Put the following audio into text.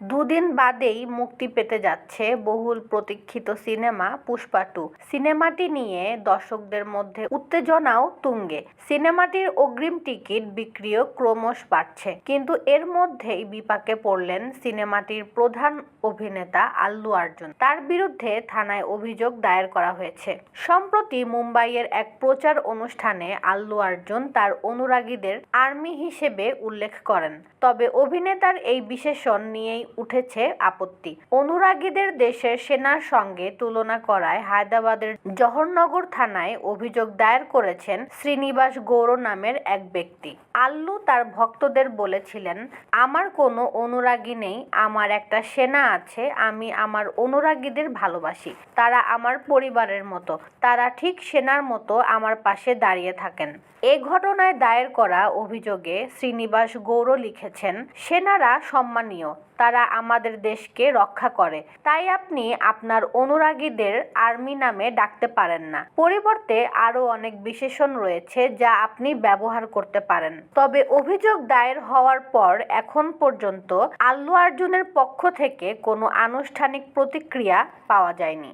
দুদিন বাদেই মুক্তি পেতে যাচ্ছে বহুল প্রতীক্ষিত সিনেমা পুষ্পা টু। সিনেমাটি নিয়ে দর্শকদের মধ্যে উত্তেজনাও তুঙ্গে। সিনেমাটির অগ্রিম টিকিট বিক্রিও ক্রমশ বাড়ছে, কিন্তু এর মধ্যেই বিপাকে পড়লেন সিনেমাটির প্রধান অভিনেতা আল্লু অর্জুন। তার বিরুদ্ধে থানায় অভিযোগ দায়ের করা হয়েছে। সম্প্রতি মুম্বাইয়ের এক প্রচার অনুষ্ঠানে আল্লু অর্জুন তার অনুরাগীদের আর্মি হিসেবে উল্লেখ করেন। তবে অভিনেতার এই বিশেষণ নিয়েই উঠেছে আপত্তি। অনুরাগীদের দেশের সেনার সঙ্গে তুলনা করায় হায়দ্রাবাদের জওহরনগর থানায় অভিযোগ দায়ের করেছেন শ্রীনিবাস গৌর নামের এক ব্যক্তি। আল্লু তার ভক্তদের বলেছিলেন, আমার কোনো অনুরাগী নেই, আমার একটা সেনা আছে, আমি আমার অনুরাগীদের ভালোবাসি, তারা আমার পরিবারের মতো, তারা ঠিক সেনার মতো আমার পাশে দাঁড়িয়ে থাকেন। এ ঘটনায় দায়ের করা অভিযোগে শ্রীনিবাস গৌর লিখেছেন, সেনারা সম্মানীয়, তারা আমাদের দেশকে রক্ষা করে, তাই আপনি আপনার অনুরাগীদের আর্মি নামে ডাকতে পারেন না। পরিবর্তে আরও অনেক বিশেষণ রয়েছে যা আপনি ব্যবহার করতে পারেন। তবে অভিযোগ দায়ের হওয়ার পর এখন পর্যন্ত আল্লু অর্জুনের পক্ষ থেকে কোনো আনুষ্ঠানিক প্রতিক্রিয়া পাওয়া যায়নি।